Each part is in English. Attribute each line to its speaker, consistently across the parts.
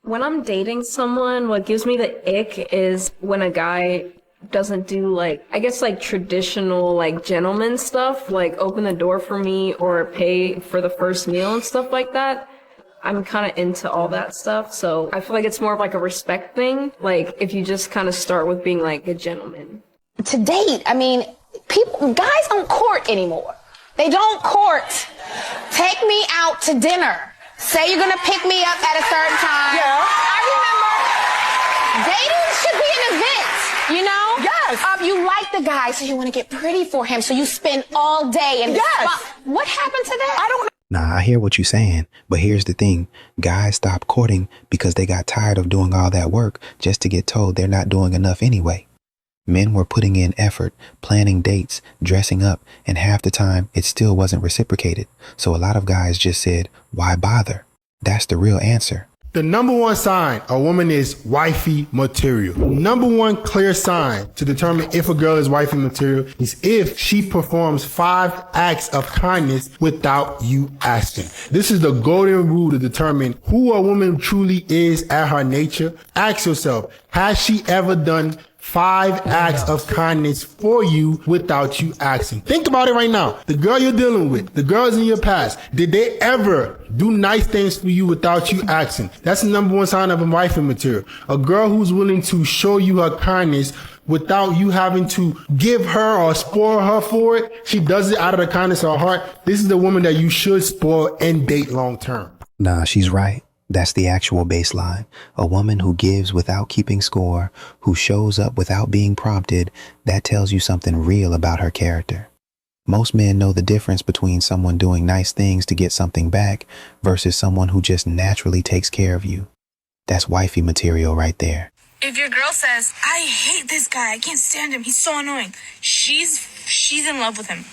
Speaker 1: When I'm dating someone, what gives me the ick is when a guy doesn't do like, I guess like traditional like gentleman stuff, like open the door for me or pay for the first meal and stuff like that. I'm kind of into all that stuff, so I feel like it's more of like a respect thing. Like if you just kind of start with being like a gentleman.
Speaker 2: To date, I mean, guys don't court anymore. They don't court. Take me out to dinner. Say you're gonna pick me up at a certain time.
Speaker 3: Yeah.
Speaker 2: I remember dating should be an event, you know?
Speaker 3: Yes.
Speaker 2: You like the guy, so you want to get pretty for him, so you spend all day in the
Speaker 3: Yes.
Speaker 2: spa. What happened to that?
Speaker 3: I don't know.
Speaker 4: Nah, I hear what you're saying, but here's the thing. Guys stop courting because they got tired of doing all that work just to get told they're not doing enough anyway. Men were putting in effort, planning dates, dressing up, and half the time it still wasn't reciprocated. So a lot of guys just said, why bother? That's the real answer.
Speaker 5: The number one sign a woman is wifey material. Number one clear sign to determine if a girl is wifey material is if she performs 5 acts of kindness without you asking. This is the golden rule to determine who a woman truly is at her nature. Ask yourself, has she ever done 5 acts of kindness for you without you asking? Think about it right now. The girl you're dealing with, the girls in your past, did they ever do nice things for you without you asking? That's the number one sign of a wifey material. A girl who's willing to show you her kindness without you having to give her or spoil her for it. She does it out of the kindness of her heart. This is the woman that you should spoil and date long term.
Speaker 4: Nah, she's right. That's the actual baseline. A woman who gives without keeping score, who shows up without being prompted, that tells you something real about her character. Most men know the difference between someone doing nice things to get something back versus someone who just naturally takes care of you. That's wifey material right there.
Speaker 6: If your girl says, I hate this guy, I can't stand him, he's so annoying, she's in love with him.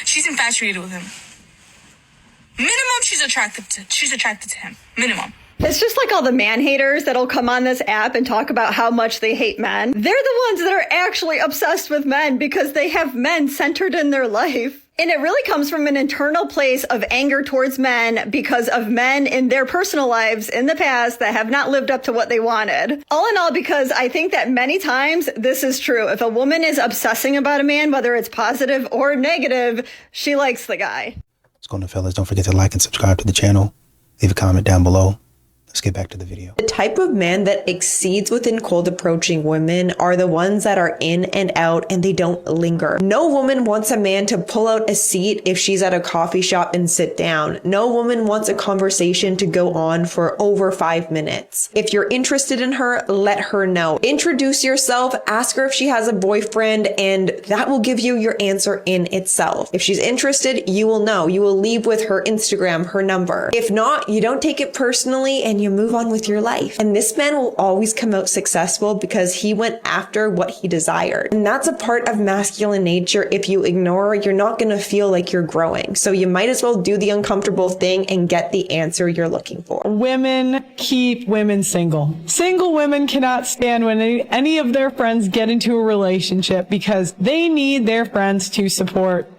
Speaker 6: She's infatuated with him. Minimum, she's attracted to him. Minimum.
Speaker 7: It's just like all the man haters that'll come on this app and talk about how much they hate men. They're the ones that are actually obsessed with men because they have men centered in their life. And it really comes from an internal place of anger towards men because of men in their personal lives in the past that have not lived up to what they wanted. All in all, because I think that many times this is true. If a woman is obsessing about a man, whether it's positive or negative, she likes the guy.
Speaker 4: What's going on, fellas? Don't forget to like and subscribe to the channel. Leave a comment down below. Let's get back to the video.
Speaker 8: The type of man that exceeds within cold approaching women are the ones that are in and out and they don't linger. No woman wants a man to pull out a seat if she's at a coffee shop and sit down. No woman wants a conversation to go on for over 5 minutes. If you're interested in her, let her know. Introduce yourself, ask her if she has a boyfriend, and that will give you your answer in itself. If she's interested, you will know. You will leave with her Instagram, her number. If not, you don't take it personally and you move on with your life. And this man will always come out successful because he went after what he desired. And that's a part of masculine nature. If you ignore, you're not going to feel like you're growing. So you might as well do the uncomfortable thing and get the answer you're looking for.
Speaker 9: Women keep women single. Single women cannot stand when any of their friends get into a relationship because they need their friends to support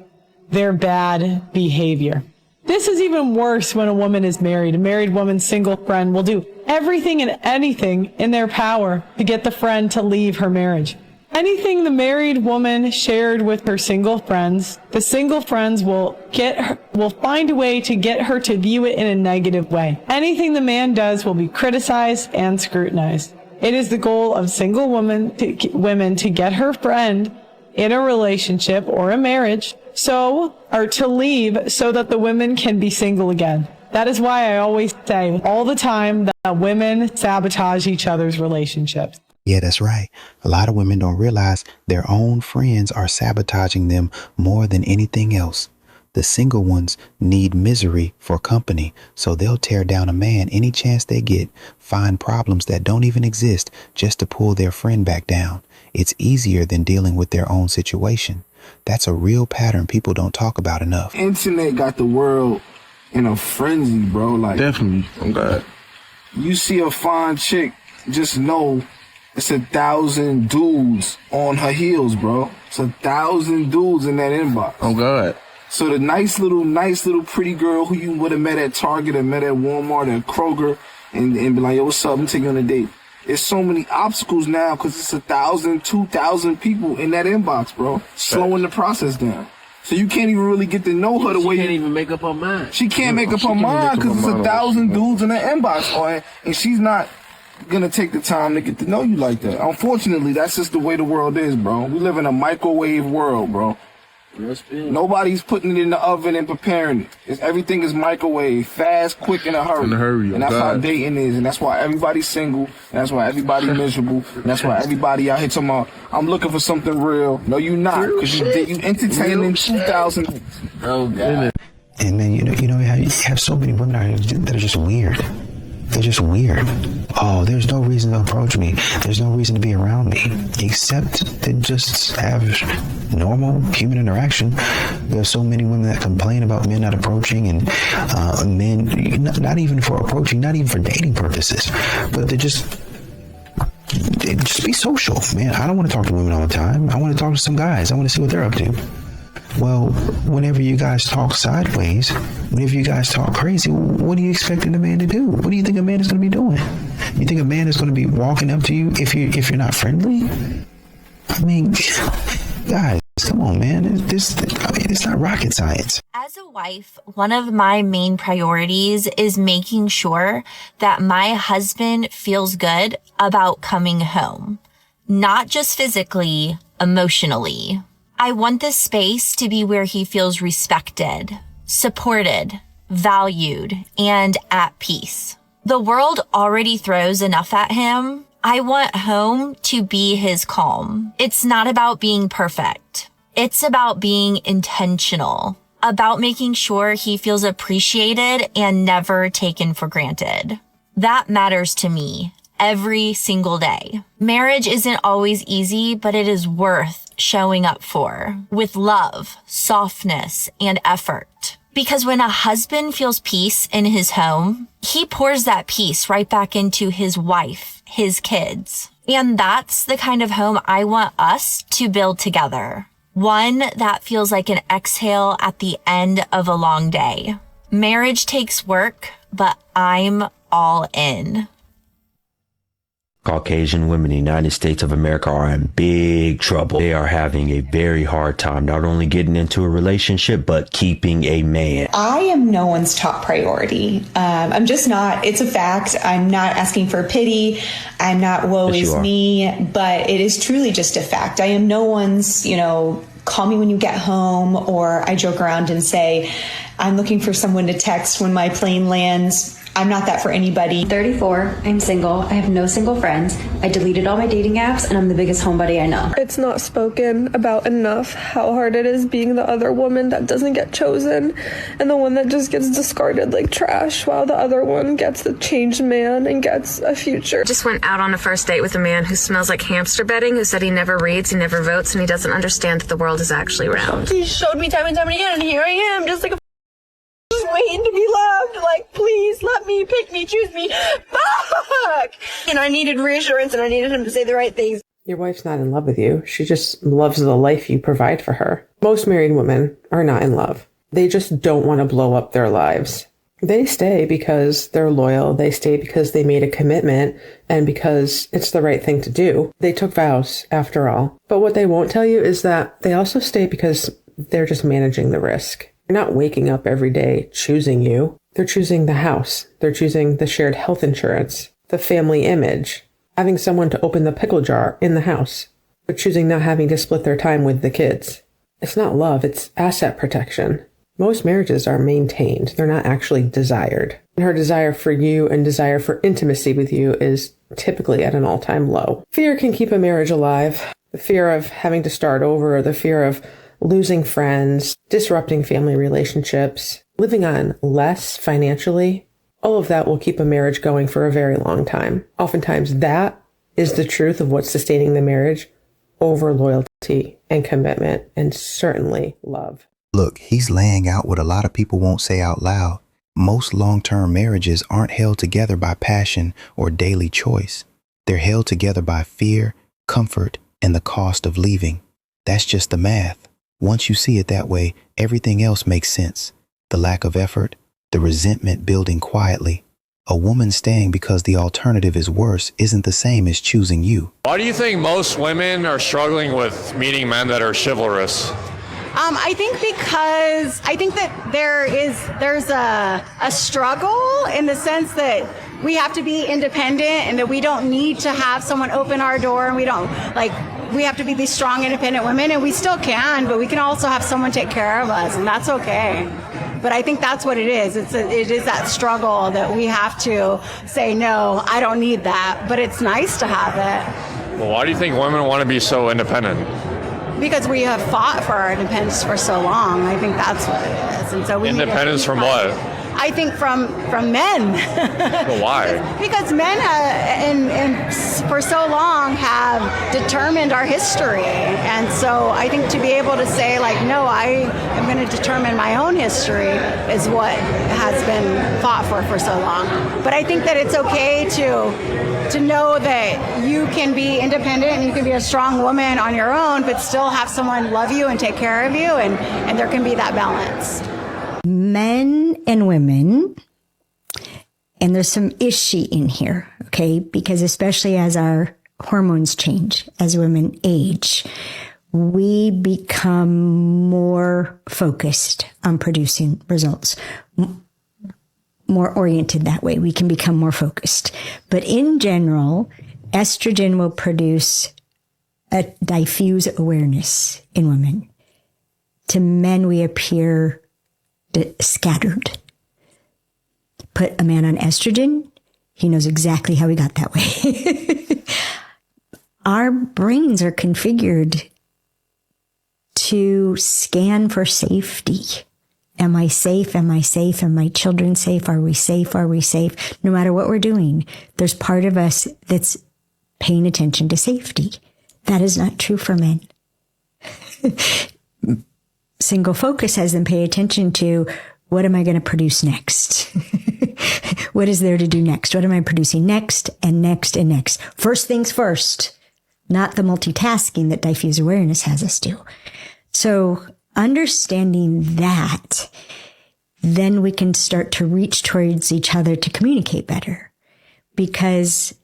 Speaker 9: their bad behavior. This is even worse when a woman is married. A married woman's single friend will do everything and anything in their power to get the friend to leave her marriage. Anything the married woman shared with her single friends, the single friends will find a way to get her to view it in a negative way. Anything the man does will be criticized and scrutinized. It is the goal of single women to get her friend in a relationship or a marriage or to leave so that the women can be single again. That is why I always say all the time that women sabotage each other's relationships.
Speaker 4: Yeah, that's right. A lot of women don't realize their own friends are sabotaging them more than anything else. The single ones need misery for company, so they'll tear down a man any chance they get, find problems that don't even exist just to pull their friend back down. It's easier than dealing with their own situation. That's a real pattern people don't talk about enough.
Speaker 10: Internet got the world in a frenzy, bro. Like,
Speaker 11: definitely. I'm glad.
Speaker 10: You see a fine chick, just know it's 1,000 dudes on her heels, bro. It's 1,000 dudes in that inbox.
Speaker 11: Oh God.
Speaker 10: So the nice little pretty girl who you would have met at Target or met at Walmart or Kroger and be like, yo, what's up? I'm taking you on a date. There's so many obstacles now because it's 1,000, 2,000 people in that inbox, bro. Slowing the process down. So you can't even really get to know her the way.
Speaker 3: She can't even make up her mind.
Speaker 10: She can't make up her mind because it's 1,000 dudes in that inbox, and she's not gonna take the time to get to know you like that. Unfortunately, that's just the way the world is, bro. We live in a microwave world, bro. Nobody's putting it in the oven and preparing it. Everything is microwave, fast, quick, in a hurry. And that's how dating is. And that's why everybody's single. And that's why everybody's miserable. And that's why everybody out here talking about, I'm looking for something real. No, you not. Because you entertaining 2,000.
Speaker 3: Oh, God.
Speaker 4: And then, you have so many women out here that are just weird. They're just weird. Oh, there's no reason to approach me. There's no reason to be around me, except to just have normal human interaction. There's so many women that complain about men not approaching, and men, not even for approaching, not even for dating purposes, but they just be social, man. I don't want to talk to women all the time. I want to talk to some guys. I want to see what they're up to. Well, whenever you guys talk sideways, whenever you guys talk crazy, what are you expecting a man to do? What do you think a man is going to be doing? You think a man is going to be walking up to you if you're not friendly? I mean, guys, come on, man. It's not rocket science.
Speaker 11: As a wife, one of my main priorities is making sure that my husband feels good about coming home, not just physically, emotionally. I want this space to be where he feels respected, supported, valued, and at peace. The world already throws enough at him. I want home to be his calm. It's not about being perfect. It's about being intentional, about making sure he feels appreciated and never taken for granted. That matters to me every single day. Marriage isn't always easy, but it is worth showing up for with love, softness, and effort. Because when a husband feels peace in his home, he pours that peace right back into his wife, his kids. And that's the kind of home I want us to build together. One that feels like an exhale at the end of a long day. Marriage takes work, but I'm all in.
Speaker 12: Caucasian women in the United States of America are in big trouble. They are having a very hard time, not only getting into a relationship, but keeping a man.
Speaker 13: I am no one's top priority. I'm just not. It's a fact. I'm not asking for pity. I'm not woe is me, but it is truly just a fact. I am no one's, call me when you get home, or I joke around and say, I'm looking for someone to text when my plane lands. I'm not that for anybody.
Speaker 14: 34, I'm single, I have no single friends, I deleted all my dating apps, and I'm the biggest homebody I know.
Speaker 15: It's not spoken about enough how hard it is being the other woman that doesn't get chosen, and the one that just gets discarded like trash, while the other one gets the changed man and gets a future.
Speaker 16: Just went out on a first date with a man who smells like hamster bedding, who said he never reads, he never votes, and he doesn't understand that the world is actually round.
Speaker 15: He showed me time and time again, and here I am, just like a just waiting to be loved, like, please let me, pick me, choose me, fuck! And I needed reassurance, and I needed him to say the right things.
Speaker 17: Your wife's not in love with you. She just loves the life you provide for her. Most married women are not in love. They just don't want to blow up their lives. They stay because they're loyal. They stay because they made a commitment and because it's the right thing to do. They took vows, after all. But what they won't tell you is that they also stay because they're just managing the risk. They're not waking up every day choosing you. They're choosing the house. They're choosing the shared health insurance, the family image, having someone to open the pickle jar in the house. They're choosing not having to split their time with the kids. It's not love, it's asset protection. Most marriages are maintained. They're not actually desired. And her desire for you and desire for intimacy with you is typically at an all-time low. Fear can keep a marriage alive. The fear of having to start over, the fear of losing friends, disrupting family relationships, living on less financially, all of that will keep a marriage going for a very long time. Oftentimes that is the truth of what's sustaining the marriage over loyalty and commitment and certainly love.
Speaker 4: Look, he's laying out what a lot of people won't say out loud. Most long-term marriages aren't held together by passion or daily choice. They're held together by fear, comfort, and the cost of leaving. That's just the math. Once you see it that way, everything else makes sense. The lack of effort, the resentment building quietly, A woman staying because the alternative is worse isn't the same as choosing you.
Speaker 18: Why do you think most women are struggling with meeting men that are chivalrous?
Speaker 19: I think because I think that there's a struggle in the sense that we have to be independent and that we don't need to have someone open our door, and we have to be these strong, independent women, and we still can, but we can also have someone take care of us, and that's okay. But I think that's what it is. It is that struggle that we have to say, no, I don't need that, but it's nice to have it.
Speaker 18: Well, why do you think women want to be so independent?
Speaker 19: Because we have fought for our independence for so long. I think that's what it is. And so we
Speaker 18: independence from what?
Speaker 19: I think from men.
Speaker 18: Well, why?
Speaker 19: Because men and for so long have determined our history. And so I think to be able to say, like, no, I am going to determine my own history is what has been fought for so long. But I think that it's okay to know that you can be independent and you can be a strong woman on your own, but still have someone love you and take care of you, and there can be that balance.
Speaker 20: Men and women, and there's some ishy in here, okay? Because especially as our hormones change, as women age, we become more focused on producing results, more oriented that way. We can become more focused. But in general, estrogen will produce a diffuse awareness in women. To men, we appear scattered. Put a man on estrogen, he knows exactly how he got that way. Our brains are configured to scan for safety. Am I safe? Am I safe? Are my children safe? Are we safe? Are we safe? No matter what we're doing, there's part of us that's paying attention to safety. That is not true for men. Single focus has them pay attention to, what am I going to produce next? What is there to do next? What am I producing next and next and next? First things first, not the multitasking that diffuse awareness has us do. So understanding that, then we can start to reach towards each other to communicate better. Because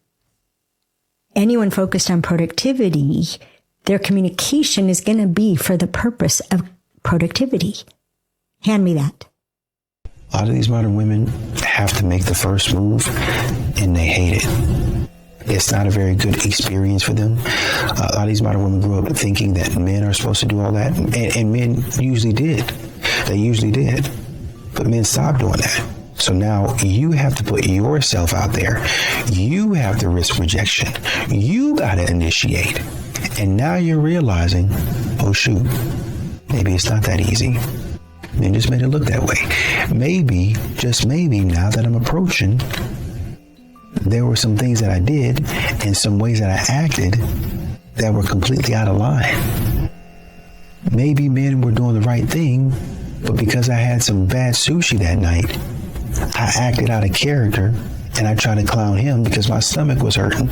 Speaker 20: anyone focused on productivity, their communication is going to be for the purpose of productivity. Hand me that.
Speaker 4: A lot of these modern women have to make the first move, and they hate it. It's not a very good experience for them. A lot of these modern women grew up thinking that men are supposed to do all that, and men usually did. They usually did. But men stopped doing that. So now you have to put yourself out there. You have to risk rejection. You got to initiate. And now you're realizing, oh shoot, maybe it's not that easy. They just made it look that way. Maybe, just maybe, now that I'm approaching, there were some things that I did and some ways that I acted that were completely out of line. Maybe men were doing the right thing, but because I had some bad sushi that night, I acted out of character and I tried to clown him because my stomach was hurting.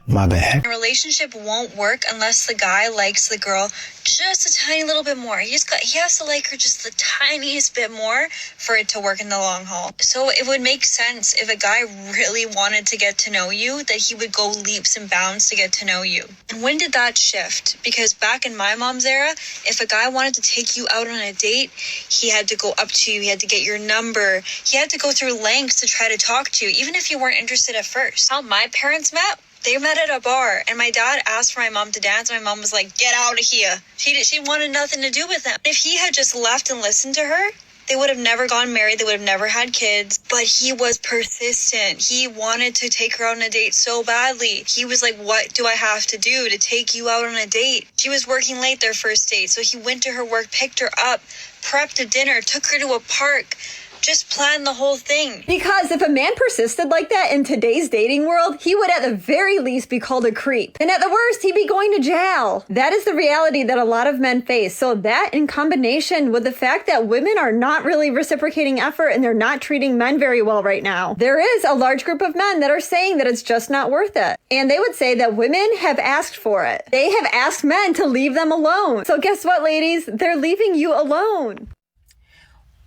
Speaker 4: My bad.
Speaker 21: A relationship won't work unless the guy likes the girl just a tiny little bit more. He has to like her just the tiniest bit more for it to work in the long haul. So it would make sense if a guy really wanted to get to know you, that he would go leaps and bounds to get to know you. And when did that shift? Because back in my mom's era, if a guy wanted to take you out on a date, he had to go up to you, he had to get your number, he had to go through lengths to try to talk to you, even if you weren't interested at first. How my parents met? They met at a bar, and my dad asked for my mom to dance. My mom was like, get out of here. She wanted nothing to do with him. If he had just left and listened to her, they would have never gotten married. They would have never had kids. But he was persistent. He wanted to take her out on a date so badly. He was like, what do I have to do to take you out on a date? She was working late their first date, so he went to her work, picked her up, prepped a dinner, took her to a park, just plan the whole thing.
Speaker 7: Because if a man persisted like that in today's dating world, he would at the very least be called a creep. And at the worst, he'd be going to jail. That is the reality that a lot of men face. So that in combination with the fact that women are not really reciprocating effort and they're not treating men very well right now, there is a large group of men that are saying that it's just not worth it. And they would say that women have asked for it. They have asked men to leave them alone. So guess what, ladies? They're leaving you alone.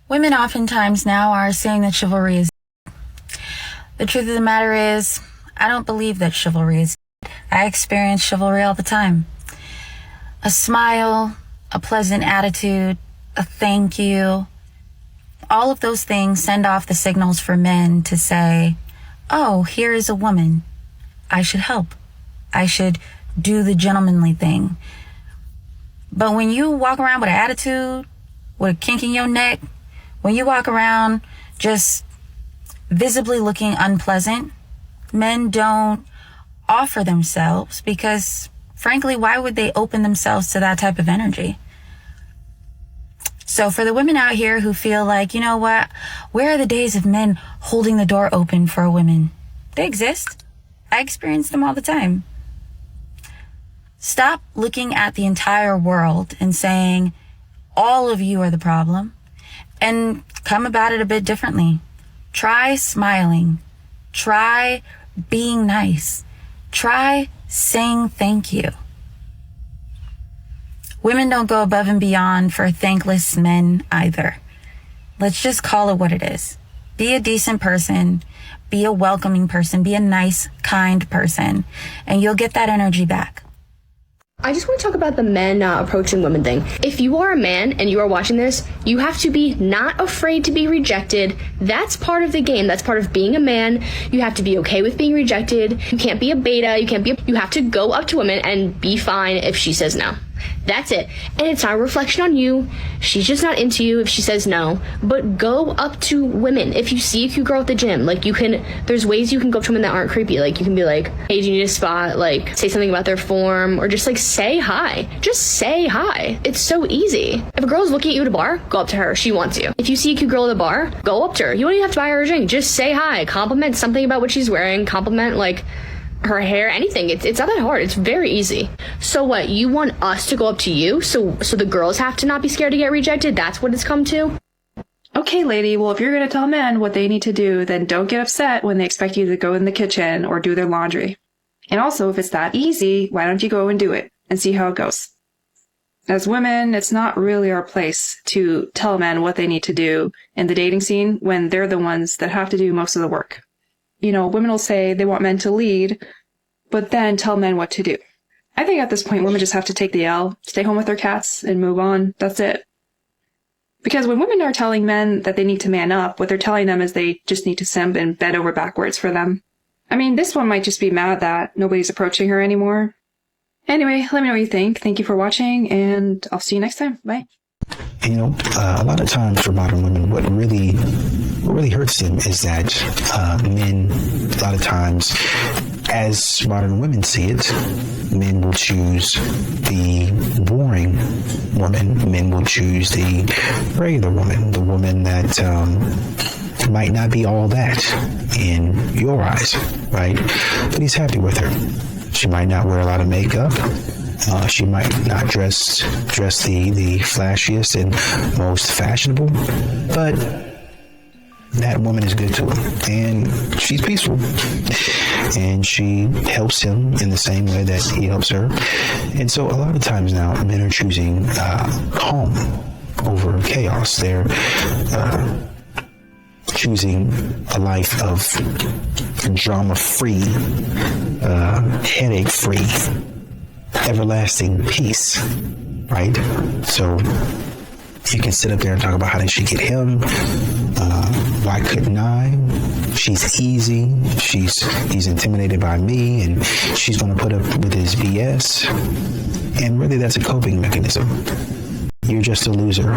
Speaker 1: Women oftentimes now are saying that chivalry is. The truth of the matter is, I don't believe that chivalry is. I experience chivalry all the time. A smile, a pleasant attitude, a thank you. All of those things send off the signals for men to say, oh, here is a woman. I should help. I should do the gentlemanly thing. But when you walk around with an attitude, with a kink in your neck, when you walk around just visibly looking unpleasant, men don't offer themselves because, frankly, why would they open themselves to that type of energy? So for the women out here who feel like, you know what, where are the days of men holding the door open for a woman? They exist. I experience them all the time. Stop looking at the entire world and saying, all of you are the problem, and come about it a bit differently. Try smiling. Try being nice. Try saying thank you. Women don't go above and beyond for thankless men either. Let's just call it what it is. Be a decent person. Be a welcoming person. Be a nice, kind person. And you'll get that energy back.
Speaker 22: I just want to talk about the men approaching women thing. If you are a man and you are watching this, you have to be not afraid to be rejected. That's part of the game. That's part of being a man. You have to be okay with being rejected. You can't be a beta. You have to go up to women and be fine if she says no. That's it. And it's not a reflection on you. She's just not into you if she says no. But go up to women. If you see a cute girl at the gym, there's ways you can go up to women that aren't creepy. Like, you can be like, hey, do you need a spot? Like, say something about their form, or just say hi. Just say hi. It's so easy. If a girl's looking at you at a bar, go up to her. She wants you. If you see a cute girl at a bar, go up to her. You don't even have to buy her a drink. Just say hi. Compliment something about what she's wearing. Compliment, her hair, anything. It's not that hard. It's very easy. So what? You want us to go up to you? So the girls have to not be scared to get rejected? That's what it's come to?
Speaker 23: Okay, lady. Well, if you're going to tell men what they need to do, then don't get upset when they expect you to go in the kitchen or do their laundry. And also, if it's that easy, why don't you go and do it and see how it goes? As women, it's not really our place to tell men what they need to do in the dating scene when they're the ones that have to do most of the work. Women will say they want men to lead, but then tell men what to do. I think at this point, women just have to take the L, stay home with their cats, and move on. That's it. Because when women are telling men that they need to man up, what they're telling them is they just need to simp and bend over backwards for them. I mean, this one might just be mad that nobody's approaching her anymore. Anyway, let me know what you think. Thank you for watching, and I'll see you next time. Bye.
Speaker 4: A lot of times for modern women, what really hurts them is that men, a lot of times, as modern women see it, men will choose the boring woman. Men will choose the regular woman, the woman that might not be all that in your eyes, right? But he's happy with her. She might not wear a lot of makeup. She might not dress the flashiest and most fashionable, but that woman is good to him, and she's peaceful, and she helps him in the same way that he helps her. And so a lot of times now, men are choosing calm over chaos. They're choosing a life of drama-free, headache-free, everlasting peace, right? So you can sit up there and talk about how did she get him? Why couldn't I? She's easy. He's intimidated by me, and she's going to put up with his BS. And really, that's a coping mechanism. You're just a loser.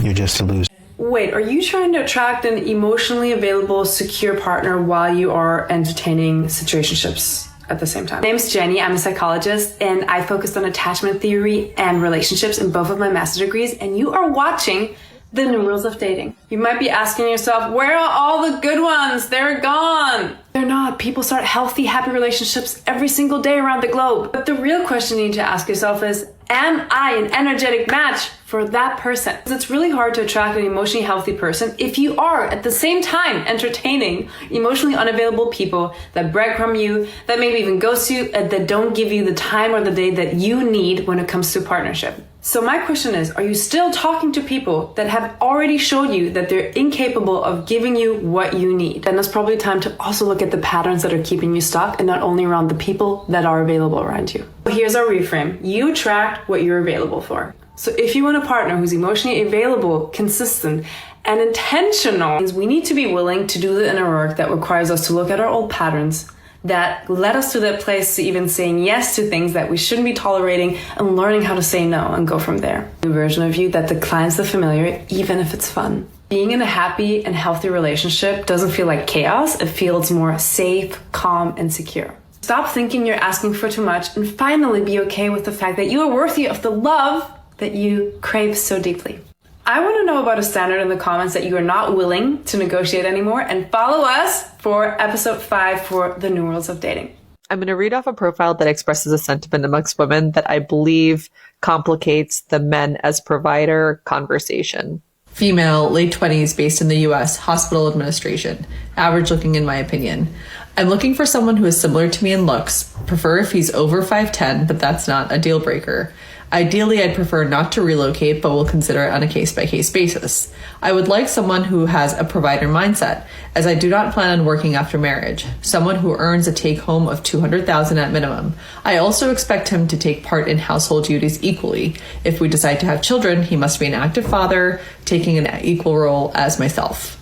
Speaker 4: You're just a loser.
Speaker 17: Wait, are you trying to attract an emotionally available, secure partner while you are entertaining situationships at the same time? My name's Jenny. I'm a psychologist, and I focused on attachment theory and relationships in both of my master's degrees, and you are watching The New Rules of Dating. You might be asking yourself, where are all the good ones? They're gone. They're not. People start healthy, happy relationships every single day around the globe. But the real question you need to ask yourself is, am I an energetic match for that person? It's really hard to attract an emotionally healthy person if you are at the same time entertaining emotionally unavailable people that breadcrumb you, that maybe even ghost you, that don't give you the time or the day that you need when it comes to a partnership. So my question is, are you still talking to people that have already showed you that they're incapable of giving you what you need? Then it's probably time to also look at the patterns that are keeping you stuck and not only around the people that are available around you. Here's our reframe. You attract what you're available for. So if you want a partner who's emotionally available, consistent, and intentional, we need to be willing to do the inner work that requires us to look at our old patterns that led us to that place to even saying yes to things that we shouldn't be tolerating and learning how to say no and go from there. A version of you that declines the familiar, even if it's fun. Being in a happy and healthy relationship doesn't feel like chaos. It feels more safe, calm, and secure. Stop thinking you're asking for too much and finally be okay with the fact that you are worthy of the love that you crave so deeply. I want to know about a standard in the comments that you are not willing to negotiate anymore, and follow us for episode 5 for the new rules of dating.
Speaker 2: I'm going to read off a profile that expresses a sentiment amongst women that I believe complicates the men as provider conversation. Female, late 20s, based in the US, hospital administration. Average looking in my opinion. I'm looking for someone who is similar to me in looks. Prefer if he's over 5'10", but that's not a deal breaker. Ideally, I'd prefer not to relocate, but will consider it on a case-by-case basis. I would like someone who has a provider mindset, as I do not plan on working after marriage. Someone who earns a take-home of $200,000 at minimum. I also expect him to take part in household duties equally. If we decide to have children, he must be an active father, taking an equal role as myself.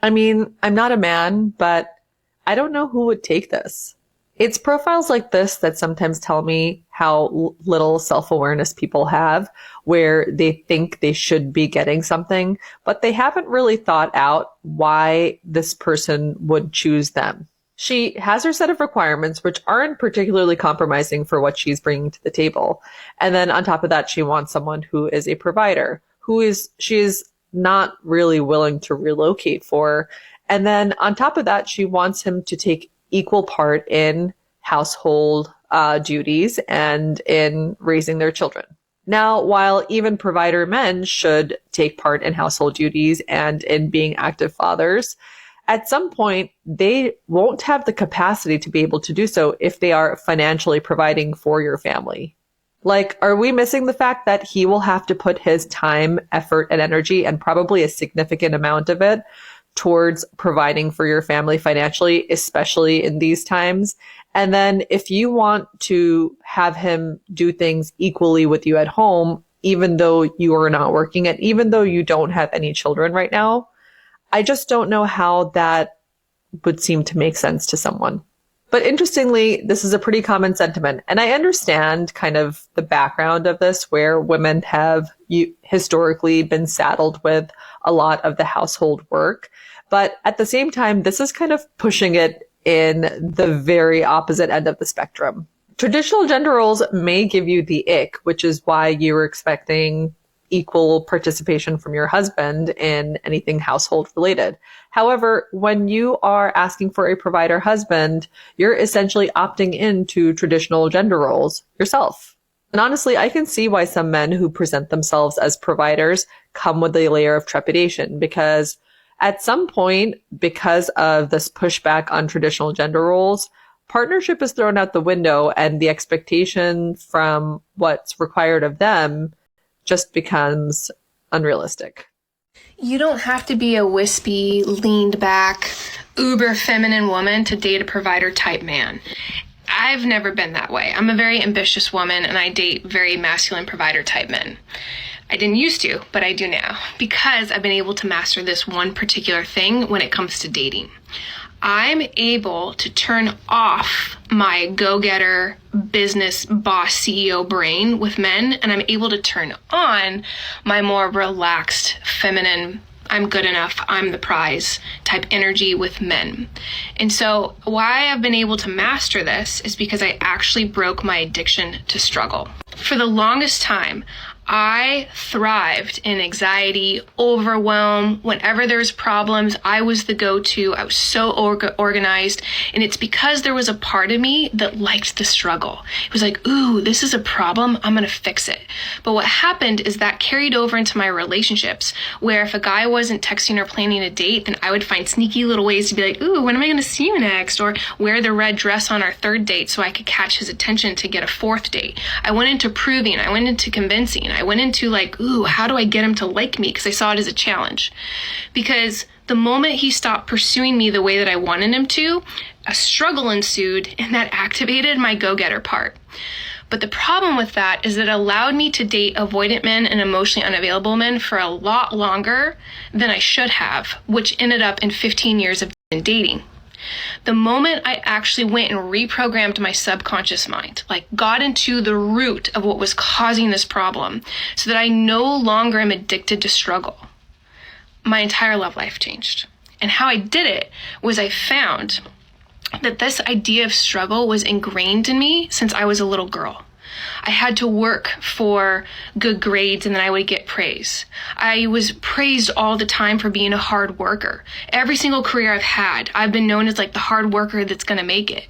Speaker 2: I mean, I'm not a man, but I don't know who would take this. It's profiles like this that sometimes tell me how little self-awareness people have, where they think they should be getting something, but they haven't really thought out why this person would choose them. She has her set of requirements, which aren't particularly compromising for what she's bringing to the table. And then on top of that, she wants someone who is a provider, she is not really willing to relocate for. And then on top of that, she wants him to take equal part in household duties and in raising their children. Now, while even provider men should take part in household duties and in being active fathers, at some point, they won't have the capacity to be able to do so if they are financially providing for your family. Like, are we missing the fact that he will have to put his time, effort, and energy, and probably a significant amount of it, towards providing for your family financially, especially in these times? And then if you want to have him do things equally with you at home, even though you are not working and even though you don't have any children right now, I just don't know how that would seem to make sense to someone. But interestingly, this is a pretty common sentiment. And I understand kind of the background of this, where women have historically been saddled with a lot of the household work. But at the same time, this is kind of pushing it in the very opposite end of the spectrum. Traditional gender roles may give you the ick, which is why you were expecting equal participation from your husband in anything household related. However, when you are asking for a provider husband, you're essentially opting into traditional gender roles yourself. And honestly, I can see why some men who present themselves as providers come with a layer of trepidation, because at some point, because of this pushback on traditional gender roles, partnership is thrown out the window and the expectation from what's required of them just becomes unrealistic.
Speaker 22: You don't have to be a wispy, leaned back, uber feminine woman to date a provider type man. I've never been that way. I'm a very ambitious woman and I date very masculine provider type men. I didn't used to, but I do now, because I've been able to master this one particular thing when it comes to dating. I'm able to turn off my go-getter, business boss, CEO brain with men, and I'm able to turn on my more relaxed, feminine, I'm good enough, I'm the prize type energy with men. And so why I've been able to master this is because I actually broke my addiction to struggle. For the longest time, I thrived in anxiety, overwhelm. Whenever there's problems, I was the go-to. I was so organized. And it's because there was a part of me that liked the struggle. It was like, ooh, this is a problem. I'm going to fix it. But what happened is that carried over into my relationships, where if a guy wasn't texting or planning a date, then I would find sneaky little ways to be like, ooh, when am I going to see you next? Or wear the red dress on our third date so I could catch his attention to get a fourth date. I went into proving. I went into convincing. I went into like, ooh, how do I get him to like me? Because I saw it as a challenge. Because the moment he stopped pursuing me the way that I wanted him to, a struggle ensued, and that activated my go-getter part. But the problem with that is that it allowed me to date avoidant men and emotionally unavailable men for a lot longer than I should have, which ended up in 15 years of dating. The moment I actually went and reprogrammed my subconscious mind, like got into the root of what was causing this problem so that I no longer am addicted to struggle, my entire love life changed. And how I did it was I found that this idea of struggle was ingrained in me since I was a little girl. I had to work for good grades and then I would get praise. I was praised all the time for being a hard worker. Every single career I've had, I've been known as like the hard worker that's going to make it.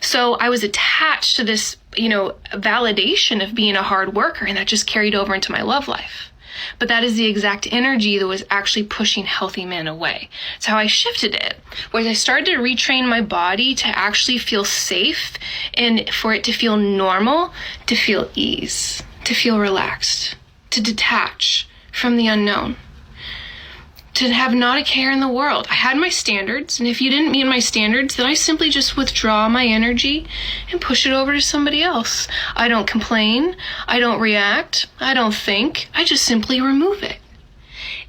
Speaker 22: So I was attached to this, validation of being a hard worker, and that just carried over into my love life. But that is the exact energy that was actually pushing healthy men away. It's how I shifted it, where I started to retrain my body to actually feel safe and for it to feel normal, to feel ease, to feel relaxed, to detach from the unknown, to have not a care in the world. I had my standards, and if you didn't meet my standards, then I simply just withdraw my energy and push it over to somebody else. I don't complain. I don't react. I don't think. I just simply remove it.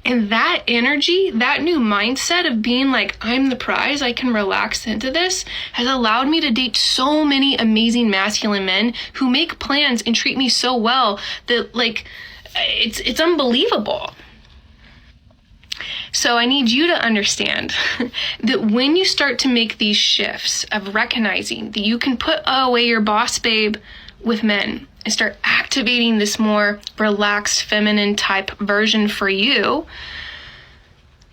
Speaker 22: And that energy, that new mindset of being like, I'm the prize, I can relax into this, has allowed me to date so many amazing masculine men who make plans and treat me so well that, like, it's unbelievable. So I need you to understand that when you start to make these shifts of recognizing that you can put away your boss babe with men and start activating this more relaxed feminine type version for you,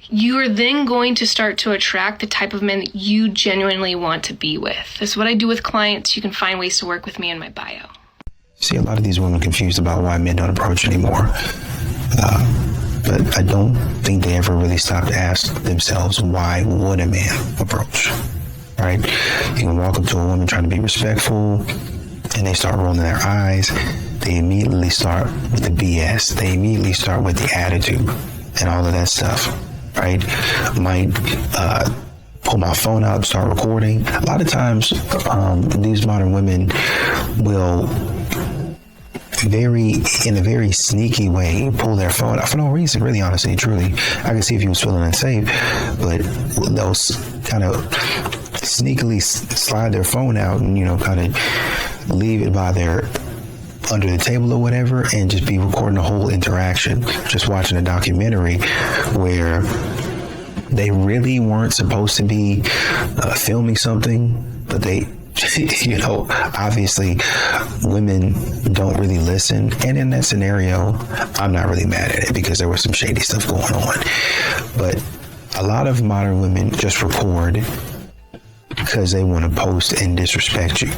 Speaker 22: you are then going to start to attract the type of men that you genuinely want to be with. That's what I do with clients. You can find ways to work with me in my bio.
Speaker 4: See, a lot of these women confused about why men don't approach anymore. But I don't think they ever really stop to ask themselves, why would a man approach? Right? You can walk up to a woman trying to be respectful, and they start rolling their eyes. They immediately start with the BS. They immediately start with the attitude and all of that stuff. Right? Might pull my phone out and start recording. A lot of times, these modern women will in a very sneaky way pull their phone out for no reason, really, honestly, truly. I can see if he was feeling unsafe, but they'll kind of sneakily slide their phone out and, kind of leave it by their under the table or whatever, and just be recording the whole interaction, just watching a documentary where they really weren't supposed to be filming something, but they obviously women don't really listen. And in that scenario, I'm not really mad at it because there was some shady stuff going on. But a lot of modern women just record because they want to post and disrespect you.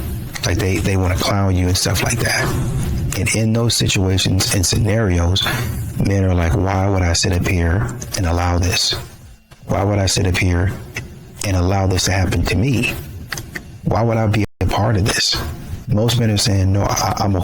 Speaker 4: Like they want to clown you and stuff like that. And in those situations and scenarios, men are like, why would I sit up here and allow this? Why would I sit up here and allow this to happen to me? Why would I be a part of this? Most men are saying, no, I'm